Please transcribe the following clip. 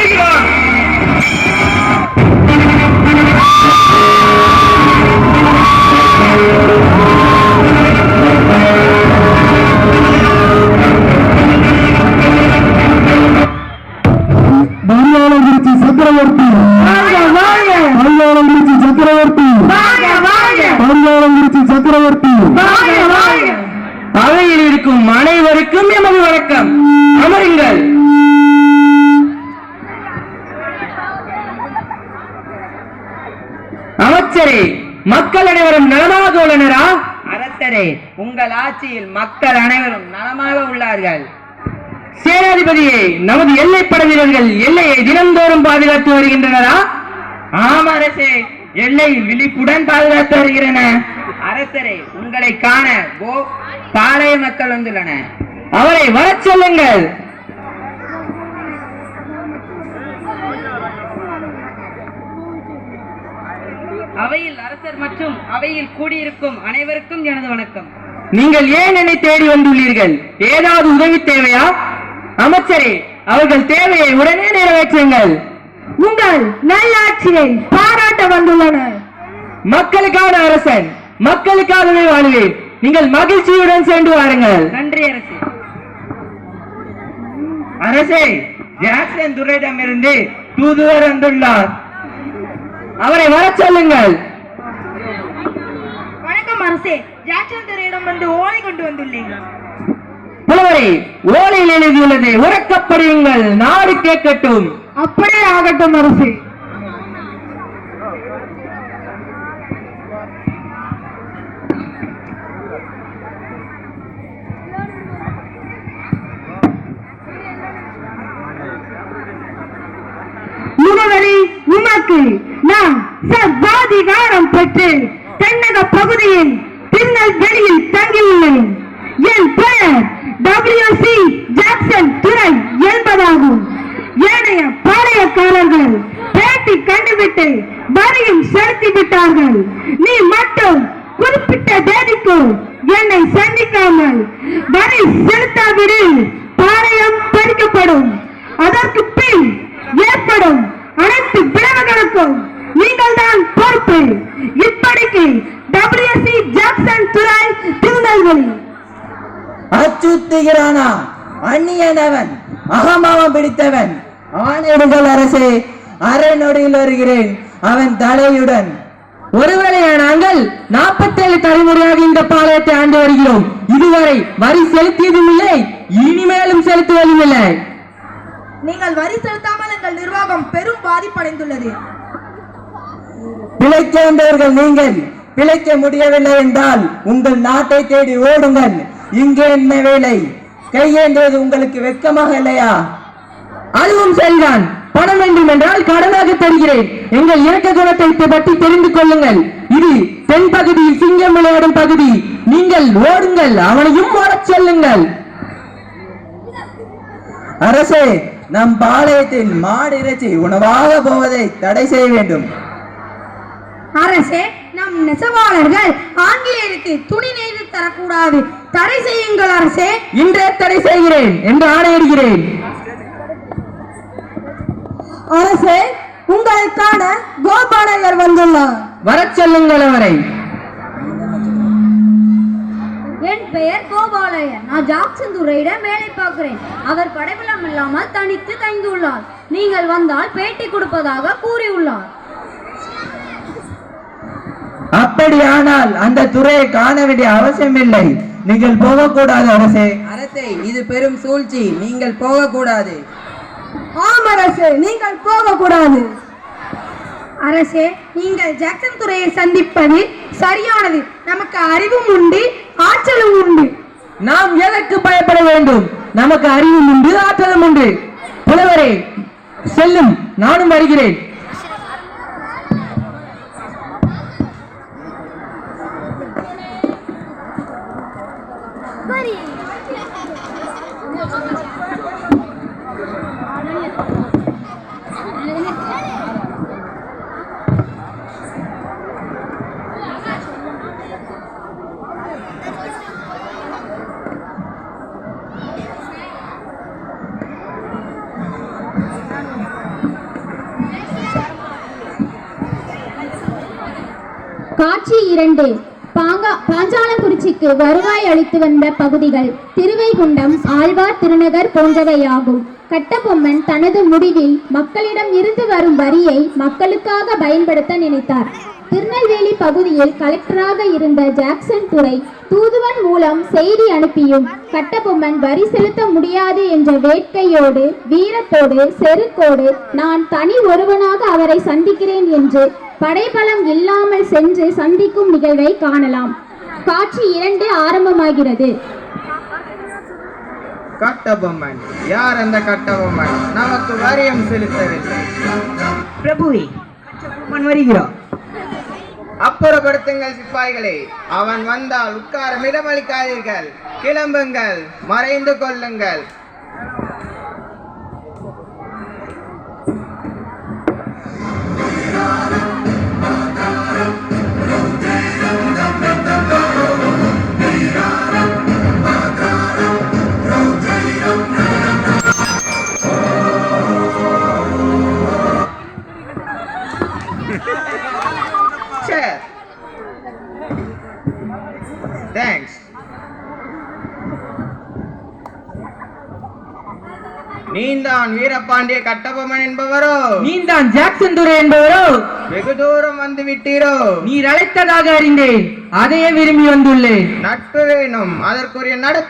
வருகிறான். சக்கரவர்த்தி சக்கரவர்த்தி சக்கரவர்த்தி அவையில் இருக்கும் அனைவருக்கும் எமது வணக்கம். அமருங்கள். அமைச்சரே, மக்கள் அனைவரும் நலமாக உள்ளனரா? அரசரே, உங்கள் ஆட்சியில் மக்கள் அனைவரும் நலமாக உள்ளார்கள். சேனாதிபதியே, நமது எல்லைப்படை வீரர்கள் எல்லையை தினந்தோறும் பாதுகாத்து வருகின்றனரா? ஆம் அரசே, எல்லை விழிப்புடன் பாதுகாத்து வருகிறன. அரசரே, உங்களை காண பாளைய மக்கள் வந்துள்ளன. அவரை வரச் சொல்லுங்கள். அவையில் அரசர் மற்றும் அவையில் கூடியிருக்கும் அனைவருக்கும் எனது வணக்கம். நீங்கள் ஏன் என்னை தேடி வந்துள்ளீர்கள்? ஏதாவது உதவி தேவையா? அமைச்சரே, அவர்கள் தேவையை உடனே நிறைவேற்றுங்கள். உங்கள் நல்லாட்சியை பாராட்ட வந்துள்ளனர். மக்களுக்கான அரசன், மக்களுக்காகவே வாழ்வேன். நீங்கள் மகிழ்ச்சியுடன் சென்று வாருங்கள். நன்றி அரசே. அரசே, ஜாக்சன் துரையிடமிருந்து தூதுவர் வந்துள்ளார். அவரை வரச் சொல்லுங்கள். வணக்கம் அரசே, ஜாக்சன் துரையிடம் வந்து ஓலை கொண்டு வந்துள்ளேன். புலவரே, ஓலையில் எழுதியுள்ளதை உறக்கப்படுங்கள், நாடு கேட்கட்டும். அப்படியே ஆகட்டும் அரசே. முகவரி உமக்கு நான் சர்வாதிகாரம் பெற்று தென்னக பகுதியில் திருநெல்வேலியில் தங்கியுள்ளேன். என் பெயர் WC ஜாக்சன் துரை என்பதாகும். ஏனைய பாளையக்காரர்கள் பேட்டி கண்டுவிட்டு வரியும் செலுத்தி விட்டார்கள். நீ மட்டும் குறிப்பிட்ட தேதிக்கு என்னை சந்திக்காமல் வரி செலுத்தாவிடில் பாளையம் பறிக்கப்படும். அதற்கு பின் ஏற்படும் அனைத்து விளைவுகளுக்கும் நீங்கள் தான் பொறுப்பு. இப்படிக்கு WC ஜாக்சன் துரை, திருநெல்வேலி. அச்சுத்துகிறானா? அந்நியனவன், அகமாவம் பிடித்தவன். ஆணையிடுங்கள் அரசே, அரை நொடியில் வருகிறேன் அவன் தலையுடன். ஒருவேளை நாங்கள் 47 தலைமுறையாக இந்த பாளையத்தை ஆண்டு வருகிறோம். இதுவரை வரி செலுத்தியதும் இல்லை, இனிமேலும் செலுத்துவதும் இல்லை. நீங்கள் வரி செலுத்தாமல் எங்கள் நிர்வாகம் பெரும் பாதிப்படைந்துள்ளது. பிழைக்க வேண்டியவர்கள் நீங்கள். பிழைக்க முடியவில்லை என்றால் உங்கள் நாட்டை தேடி ஓடுங்கள். இங்கே என்ன வேலை? கையேந்துவது உங்களுக்கு வெட்கமாக இல்லையா? அதுவும் சரிதான். பணம் வேண்டும் என்றால் கடனாக தருகிறேன். எங்கள் இறக்க குணத்தை பற்றி தெரிந்து கொள்ளுங்கள். இது தென் பகுதியில் சிங்கம் விளையாடும் பகுதி. நீங்கள் ஓடுங்கள், அவனையும் ஓடச் சொல்லுங்கள். அரசே, நம் பாளையத்தில் மாடு இறைச்சி உணவாக போவதை தடை செய்ய வேண்டும். அரசே, நம் நெசவாளர்கள் ஆங்கிலேயருக்கு துணி நெய்து தரக்கூடாது. தடை செய்யுங்கள் அரசே. இன்றே தடை செய்கிறேன் என்று ஆணையிடுகிறேன். அரசே, உங்களுக்கான கோபாலயர் வந்துள்ளார். வரச் சொல்லுங்கள் அவரை. என் பெயர் கோபாலயர். நான் ஜாக்சன் துரையிடம் வேலை பார்க்கிறேன். அவர் படைபலம் இல்லாமல் தனித்து தங்கியுள்ளார். நீங்கள் வந்தால் பேட்டி கொடுப்பதாக கூறியுள்ளார். அப்படியானால் அந்த துறையை காண வேண்டிய அவசியம் இல்லை. நீங்கள் போகக்கூடாது அரசே. அரசே, இது பெரும் சூழ்ச்சி. நீங்கள் போகக்கூடாது. ஆம் அரசே, நீங்கள் போகக்கூடாது. அரசே, நீங்கள் ஜாக்சன் துரையை சந்திப்பது சரியானது. நமக்கு அறிவும் உண்டு, ஆற்றலும் உண்டு. நாம் எதற்கு பயப்பட வேண்டும்? நமக்கு அறிவும் உண்டு, ஆற்றலும் உண்டு. புலவரே, செல்லும், நானும் வருகிறேன். காட்சி 2. பாஞ்சாலங்குறிச்சிக்கு வருவாய் அளித்து வந்த பகுதிகள் திருவைகுண்டம், ஆழ்வார் திருநகர் போன்றவையாகும். கட்டபொம்மன் தனது முடிவில் மக்களிடம் இருந்து வரும் வரியை மக்களுக்காக பயன்படுத்த நினைத்தார். திருநெல்வேலி பகுதியில் கலெக்டராக இருந்த ஜாக்சன் துரை தூதுவன் மூலம் செய்தி அனுப்பியும் கட்டபொம்மன் வரி செலுத்த முடியாது என்ற வேட்கையோடு, வீரத்தோடு, செருக்கோடு நான் தனி ஒருவனாக அவரை சந்திக்கிறேன் என்று படைபலம் இல்லாமல் சென்று சந்திக்கும் நிகழ்வை காணலாம். காட்சி 2 ஆரம்பமாகிறது. கட்டபொம்மன் யார்? அந்த கட்டபொம்மன் நமக்கு வரியம் செலுத்தவில்லை. பிரபுவே, கட்டபொம்மன் வருகிறார். அப்புறப்படுத்துங்கள் சிப்பாய்களே. அவன் வந்தால் உட்கார இடமளிக்காதீர்கள். கிளம்புங்கள், மறைந்து கொள்ளுங்கள். Thanks. நீந்தான் வீரபாண்டிய கட்டபொம்மன் என்பவரோ? நீந்தான் ஜாக்சன் துரை என்பவரோ? வெகு தூரம் வந்து விட்டீரோ? நீர் அழைத்ததாக அறிந்தேன், அதையே விரும்பி வந்துள்ளேன். நட்பு வேணும், அதற்குரிய நடத்தை